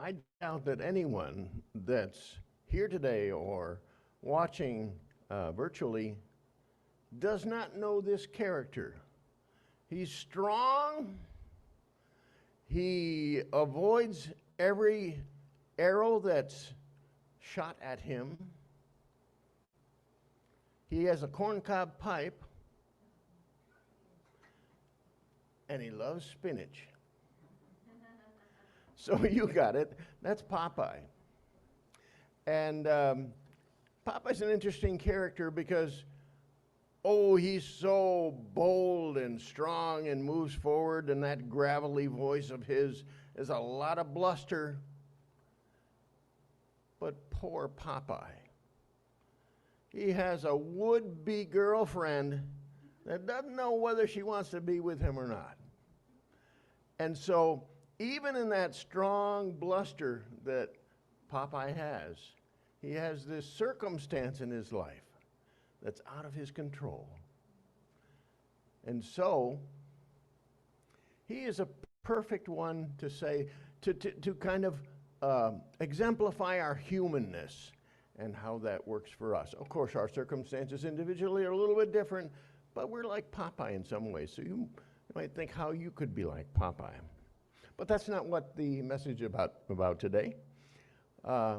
I doubt that anyone that's here today or watching virtually does not know this character. He's strong. He avoids every arrow that's shot at him. He has a corncob pipe, and he loves spinach. So you got it. That's Popeye. And Popeye's an interesting character because, oh, he's so bold and strong and moves forward, and that gravelly voice of his is a lot of bluster. But poor Popeye. He has a would-be girlfriend that doesn't know whether she wants to be with him or not. And so, even in that strong bluster that Popeye has, he has this circumstance in his life that's out of his control. And so, he is a perfect one to say, to kind of exemplify our humanness and how that works for us. Of course, our circumstances individually are a little bit different, but we're like Popeye in some ways. So you might think how you could be like Popeye. But that's not what the message about today.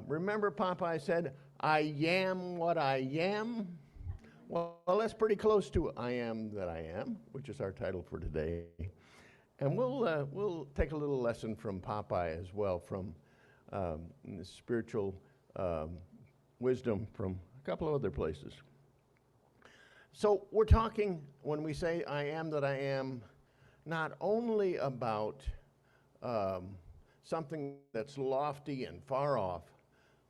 Remember Popeye said, I am what I am? Well, that's pretty close to I am that I am, which is our title for today. And we'll take a little lesson from Popeye as well, from spiritual wisdom from a couple of other places. So we're talking, when we say I am that I am, not only about something that's lofty and far off,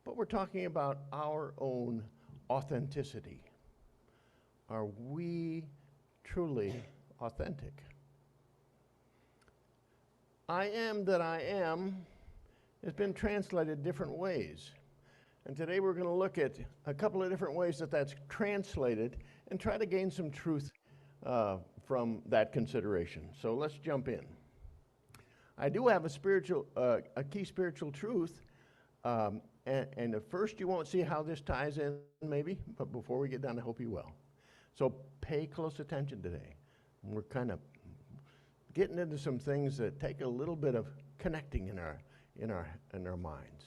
but we're talking about our own authenticity. Are we truly authentic? I am that I am has been translated different ways. And today we're going to look at a couple of different ways that that's translated and try to gain some truth from that consideration. So let's jump in. I do have a key spiritual truth, and at first you won't see how this ties in maybe, but before we get done, I hope you will. So pay close attention today. We're kind of getting into some things that take a little bit of connecting in our minds.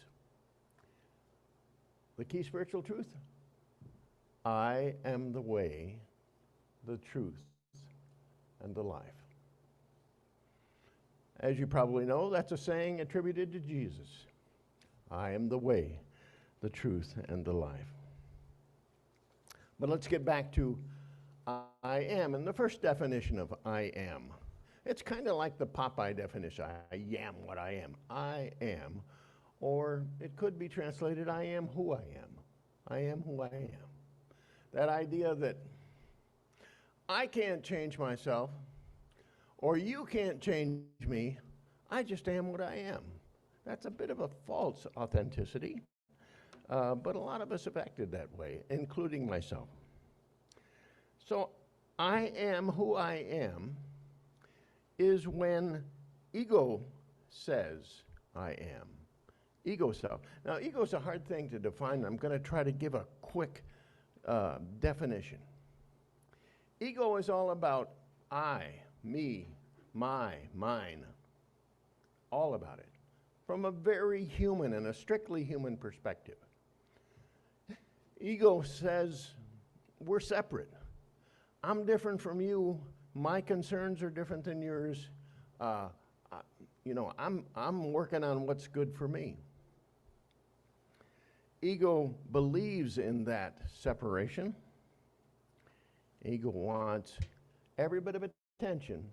The key spiritual truth: I am the way, the truth, and the life. As you probably know, that's a saying attributed to Jesus. I am the way, the truth, and the life. But let's get back to I am, and the first definition of I am. It's kind of like the Popeye definition, I am what I am. I am, or it could be translated, I am who I am. I am who I am. That idea that I can't change myself, or you can't change me, I just am what I am. That's a bit of a false authenticity, but a lot of us have acted that way, including myself. So I am who I am is when ego says I am. Ego self. Now, ego is a hard thing to define. I'm going to try to give a quick definition. Ego is all about I, me, my, mine, all about it, from a very human and a strictly human perspective. Ego says we're separate. I'm different from you. My concerns are different than yours. I'm working on what's good for me. Ego believes in that separation. Ego wants every bit of attention,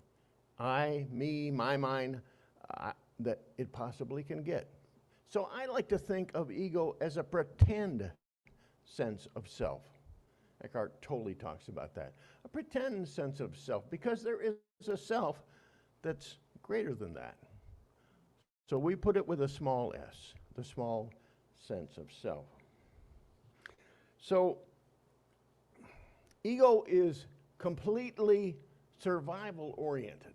I, me, my, mine, that it possibly can get. So I like to think of ego as a pretend sense of self. Eckhart Tolle talks about that. A pretend sense of self, because there is a self that's greater than that. So we put it with a small s, the small sense of self. So ego is completely survival oriented.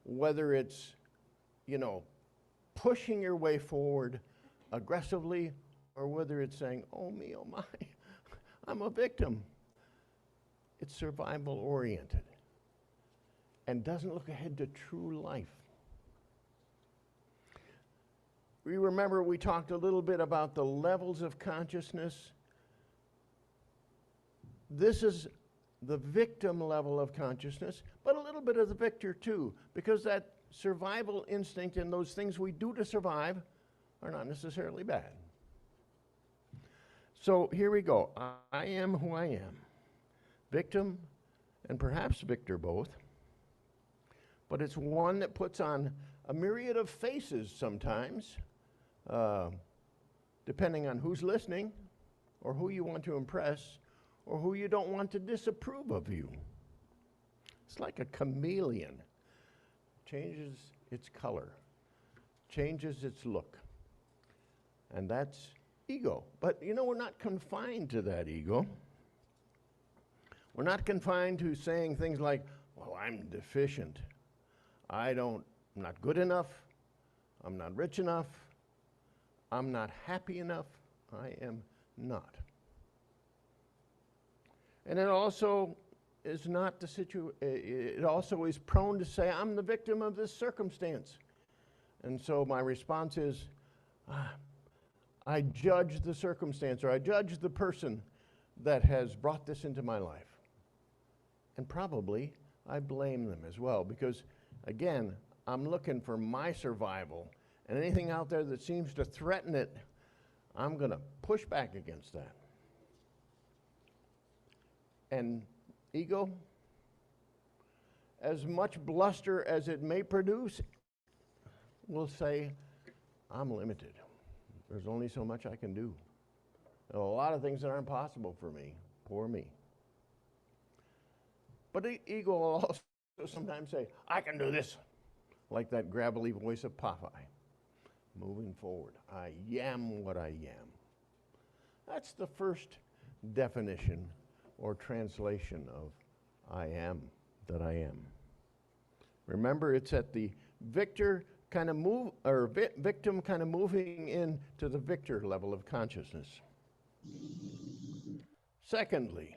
Whether it's, pushing your way forward aggressively, or whether it's saying, oh me, oh my, I'm a victim. It's survival oriented and doesn't look ahead to true life. We remember we talked a little bit about the levels of consciousness. This is the victim level of consciousness, but a little bit of the victor too, because that survival instinct and those things we do to survive are not necessarily bad. So here we go. I am who I am. Victim and perhaps victor both. But it's one that puts on a myriad of faces sometimes, depending on who's listening or who you want to impress or who you don't want to disapprove of you. It's like a chameleon. Changes its color, changes its look. And that's ego. But you know, we're not confined to that ego. We're not confined to saying things like, well, I'm deficient. I'm not good enough. I'm not rich enough. I'm not happy enough. I am not. And it also is not the it also is prone to say, I'm the victim of this circumstance. And so my response is, I judge the circumstance, or I judge the person that has brought this into my life. And probably I blame them as well, because again, I'm looking for my survival, and anything out there that seems to threaten it, I'm going to push back against that. And ego, as much bluster as it may produce, will say, I'm limited. There's only so much I can do. There are a lot of things that aren't possible for me. Poor me. But ego will also sometimes say, I can do this, like that gravelly voice of Popeye. Moving forward, I am what I am. That's the first definition or translation of I am that I am. Remember, it's at the victor kind of move, or victim kind of moving into the victor level of consciousness. Secondly,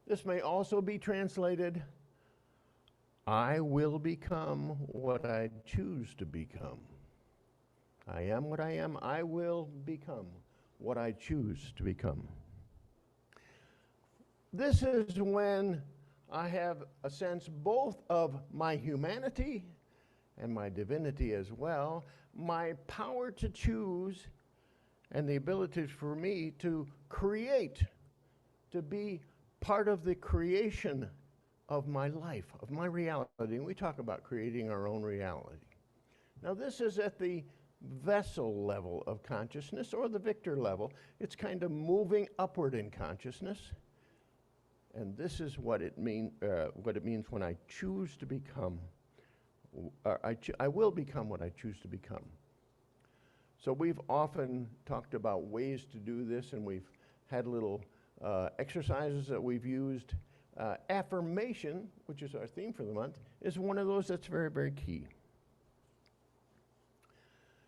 this may also be translated, I will become what I choose to become. I am what I am. I will become what I choose to become. This is when I have a sense both of my humanity and my divinity as well, my power to choose, and the ability for me to create, to be part of the creation of my life, of my reality. And we talk about creating our own reality. Now, this is at the vessel level of consciousness, or the victor level. It's kind of moving upward in consciousness. And this is what it means when I choose to become, I will become what I choose to become. So we've often talked about ways to do this, and we've had little exercises that we've used. Affirmation, which is our theme for the month, is one of those that's very, very key.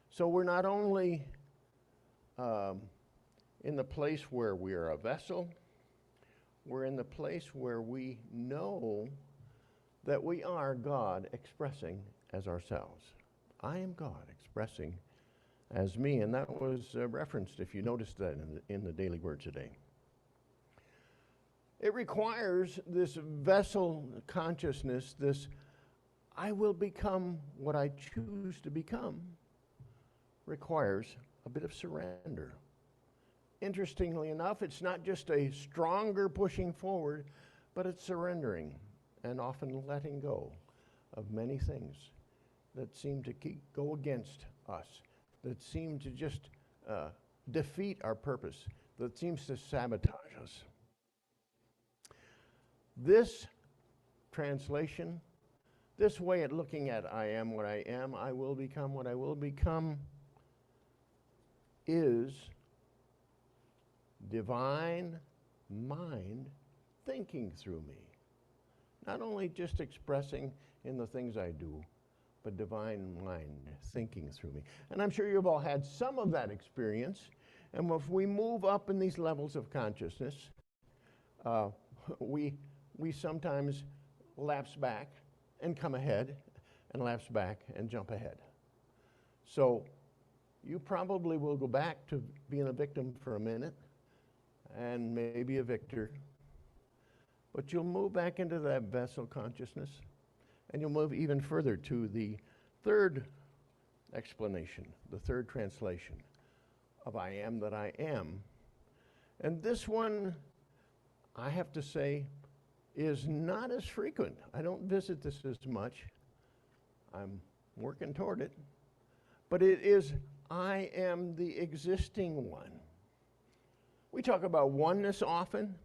So we're not only in the place where we are a vessel, we're in the place where we know that we are God expressing as ourselves. I am God expressing as me, and that was referenced, if you noticed that, in the daily word today. It requires this vessel consciousness, this I will become what I choose to become, requires a bit of surrender. Interestingly enough, it's not just a stronger pushing forward, but it's surrendering and often letting go of many things that seem to go against us, that seem to just defeat our purpose, that seems to sabotage us. This translation, this way at looking at I am what I am, I will become what I will become, is divine mind thinking through me. Not only just expressing in the things I do, but divine mind thinking through me. And I'm sure you've all had some of that experience. And if we move up in these levels of consciousness, we sometimes lapse back and come ahead, and lapse back and jump ahead. So you probably will go back to being a victim for a minute, and maybe a victor. But you'll move back into that vessel consciousness, and you'll move even further to the third explanation, the third translation of I am that I am. And this one, I have to say, is not as frequent. I don't visit this as much. I'm working toward it. But it is I am the existing one. We talk about oneness often.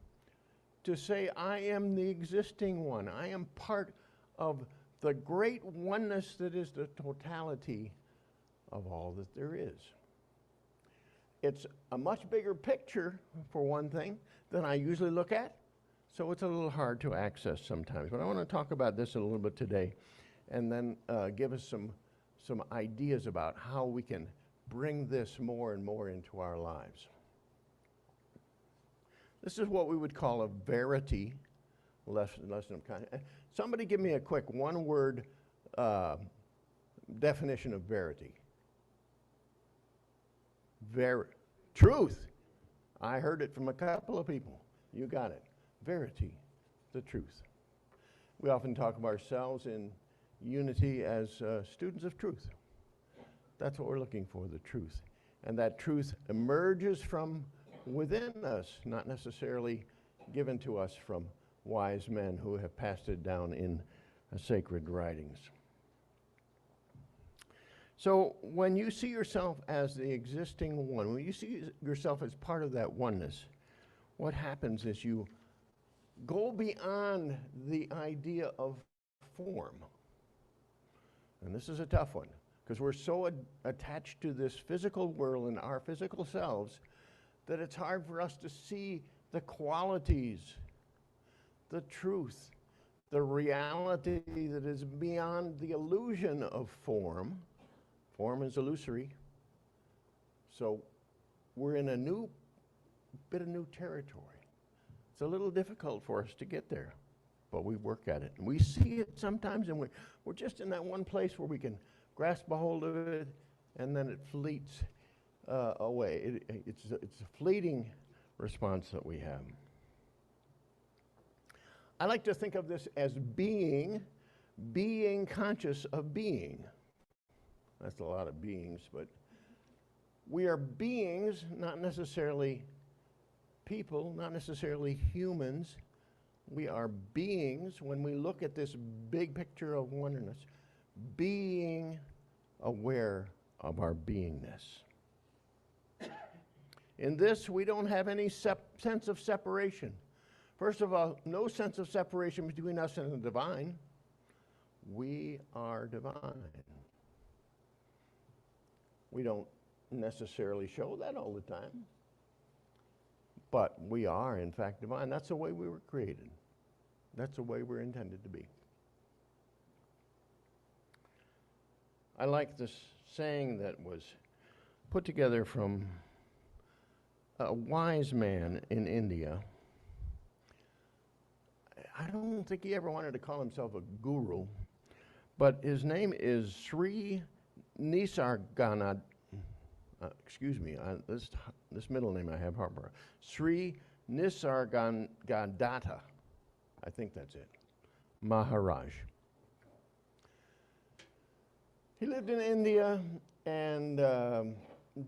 To say I am the existing one. I am part of the great oneness that is the totality of all that there is. It's a much bigger picture, for one thing, than I usually look at, so it's a little hard to access sometimes. But I want to talk about this a little bit today, and then give us some ideas about how we can bring this more and more into our lives. This is what we would call a verity lesson of consciousness. Somebody give me a quick one-word definition of verity. Truth. I heard it from a couple of people. You got it. Verity, the truth. We often talk of ourselves in unity as students of truth. That's what we're looking for, the truth. And that truth emerges from within us, not necessarily given to us from wise men who have passed it down in sacred writings. So when you see yourself as the existing one, when you see yourself as part of that oneness, what happens is you go beyond the idea of form. And this is a tough one, because we're so attached to this physical world and our physical selves that it's hard for us to see the qualities, the truth, the reality that is beyond the illusion of form. Form is illusory. So we're in a bit of new territory. It's a little difficult for us to get there, but we work at it. And we see it sometimes, and we're just in that one place where we can grasp a hold of it, and then it fleets away. It's a fleeting response that we have. I like to think of this as being conscious of being. That's a lot of beings, but we are beings, not necessarily people, not necessarily humans. We are beings, when we look at this big picture of oneness, being aware of our beingness. In this, we don't have any sense of separation. First of all, no sense of separation between us and the divine. We are divine. We don't necessarily show that all the time, but we are, in fact, divine. That's the way we were created. That's the way we're intended to be. I like this saying that was put together from a wise man in India. I don't think he ever wanted to call himself a guru, but his name is Sri Nisargadatta. This middle name I have hard. Sri Nisargadatta. I think that's it. Maharaj. He lived in India and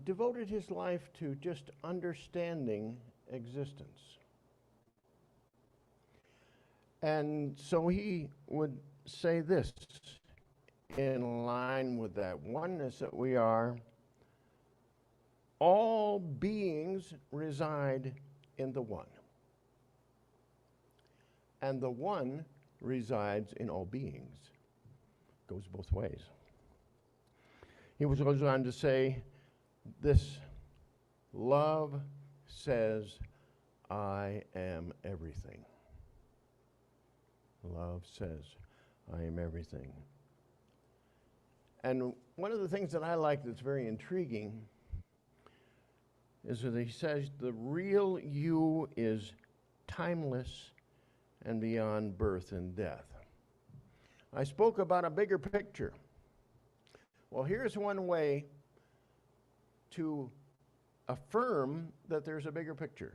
devoted his life to just understanding existence. And so he would say this, in line with that oneness that we are, all beings reside in the one. And the one resides in all beings. Goes both ways. He goes on to say this, love says, I am everything. Love says, I am everything. And one of the things that I like that's very intriguing is that he says the real you is timeless and beyond birth and death. I spoke about a bigger picture. Well, here's one way to affirm that there's a bigger picture.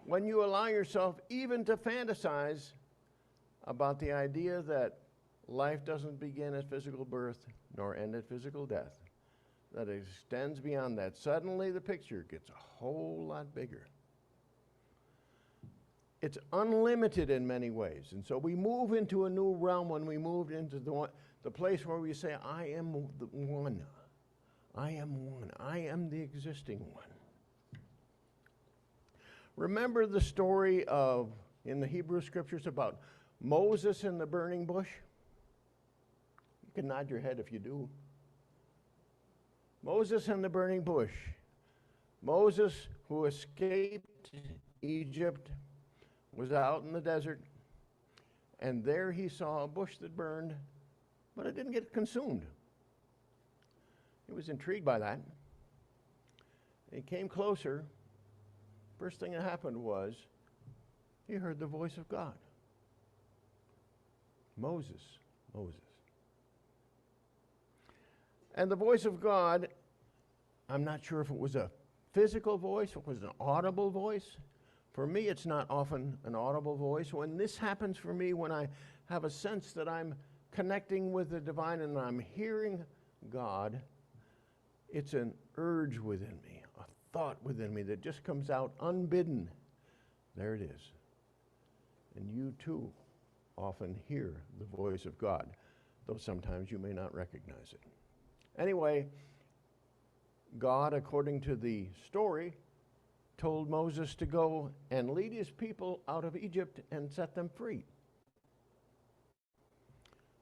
When you allow yourself even to fantasize about the idea that life doesn't begin at physical birth nor end at physical death, that it extends beyond that, suddenly the picture gets a whole lot bigger. It's unlimited in many ways. And so we move into a new realm when we move into the place where we say, I am the one. I am one. I am the existing one. Remember the story in the Hebrew scriptures about Moses in the burning bush? You can nod your head if you do. Moses in the burning bush. Moses, who escaped Egypt, was out in the desert, and there he saw a bush that burned, but it didn't get consumed. He was intrigued by that. He came closer. First thing that happened was he heard the voice of God. Moses, Moses. And the voice of God, I'm not sure if it was a physical voice, if it was an audible voice. For me, it's not often an audible voice. When this happens for me, when I have a sense that I'm connecting with the divine and I'm hearing God, it's an urge within me, a thought within me that just comes out unbidden. There it is. And you too often hear the voice of God, though sometimes you may not recognize it. Anyway, God, according to the story, told Moses to go and lead his people out of Egypt and set them free.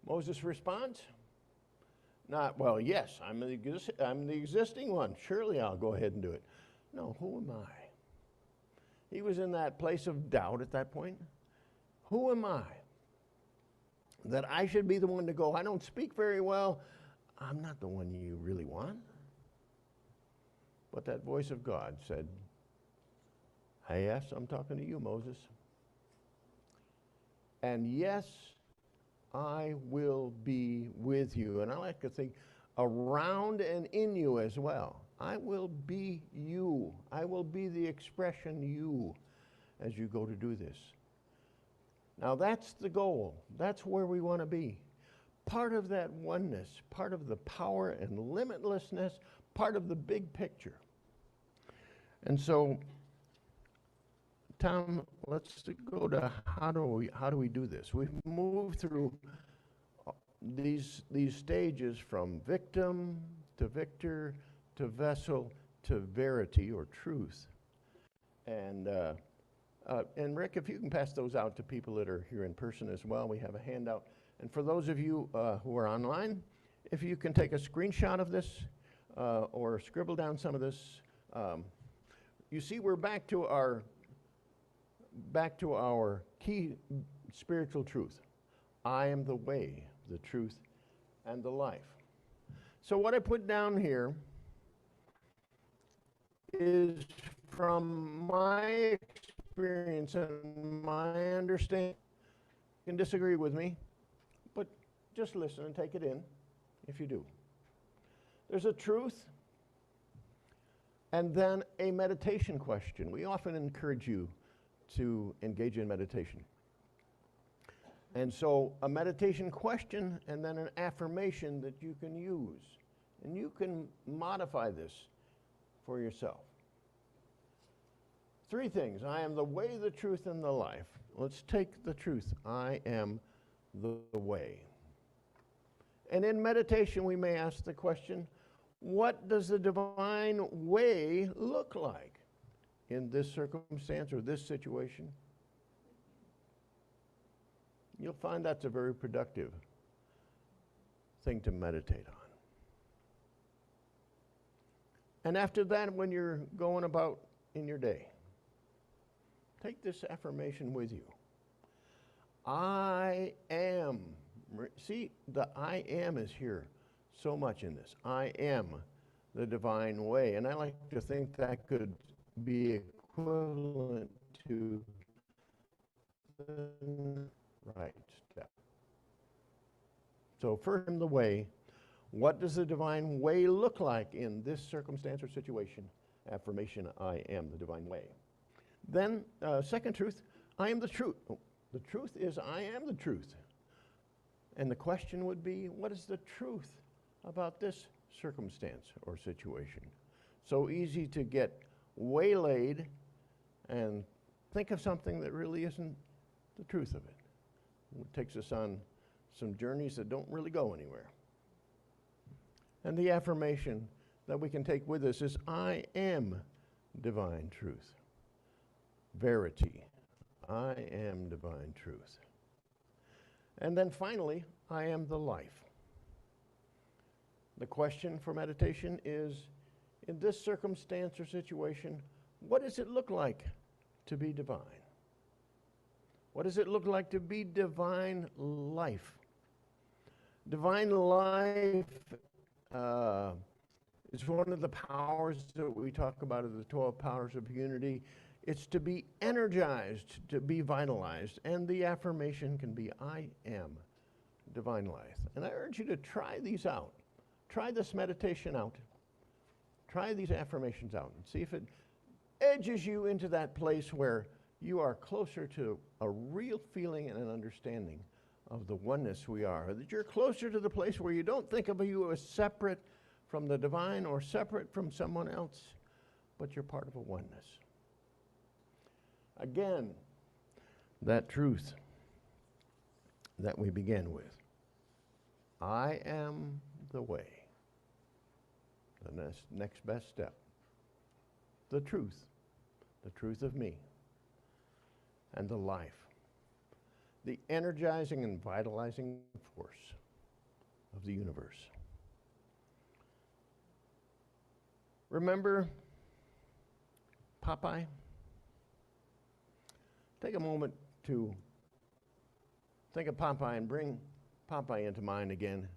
Moses responds, not, well, yes, I'm the existing one. Surely I'll go ahead and do it. No, who am I? He was in that place of doubt at that point. Who am I that I should be the one to go? I don't speak very well. I'm not the one you really want. But that voice of God said, yes, I'm talking to you, Moses. And yes, I will be with you. And I like to think around and in you as well. I will be you. I will be the expression you as you go to do this. Now that's the goal. That's where we want to be. Part of that oneness, part of the power and limitlessness, part of the big picture. And so, Tom, let's go to how do we do this? We've moved through these stages from victim to victor to vessel to verity or truth. And Rick, if you can pass those out to people that are here in person as well, we have a handout. And for those of you who are online, if you can take a screenshot of this or scribble down some of this. You see, we're back to our key spiritual truth. I am the way, the truth, and the life. So what I put down here is from my experience and my understanding. You can disagree with me, but just listen and take it in if you do. There's a truth and then a meditation question. We often encourage you to engage in meditation. And so a meditation question and then an affirmation that you can use. And you can modify this for yourself. 3 things. I am the way, the truth, and the life. Let's take the truth. I am the way. And in meditation, we may ask the question, what does the divine way look like in this circumstance or this situation? You'll find that's a very productive thing to meditate on. And after that, when you're going about in your day, take this affirmation with you. I am See, the I am is here so much in this. I am the divine way. And I like to think that could be equivalent to the right step. So first, the way. What does the divine way look like in this circumstance or situation? Affirmation, I am the divine way. Then, second truth, I am the truth. Oh, the truth is I am the truth. And the question would be, what is the truth about this circumstance or situation? So easy to get waylaid and think of something that really isn't the truth of it. It takes us on some journeys that don't really go anywhere. And the affirmation that we can take with us is, I am divine truth. Verity, I am divine truth. And then finally, I am the life. The question for meditation is, in this circumstance or situation, what does it look like to be divine? What does it look like to be divine life? Divine life is one of the powers that we talk about as the 12 powers of unity. It's to be energized, to be vitalized. And the affirmation can be, I am divine life. And I urge you to try these out. Try this meditation out. Try these affirmations out and see if it edges you into that place where you are closer to a real feeling and an understanding of the oneness we are, that you're closer to the place where you don't think of you as separate from the divine or separate from someone else, but you're part of a oneness. Again, that truth that we began with. I am the way. The next best step. The truth of me, and the life. The energizing and vitalizing force of the universe. Remember Popeye? Take a moment to think of Popeye and bring Popeye into mind again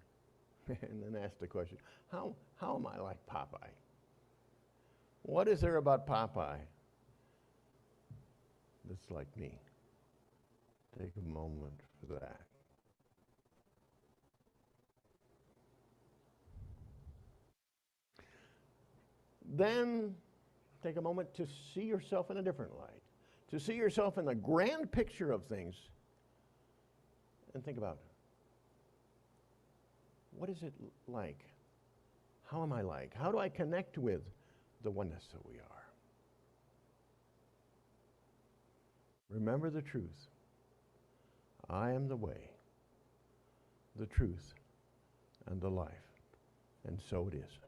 and then ask the question, how am I like Popeye? What is there about Popeye that's like me? Take a moment for that. Then take a moment to see yourself in a different light, to see yourself in the grand picture of things, and think about, what is it like? How am I like? How do I connect with the oneness that we are? Remember the truth. I am the way, the truth, and the life. And so it is.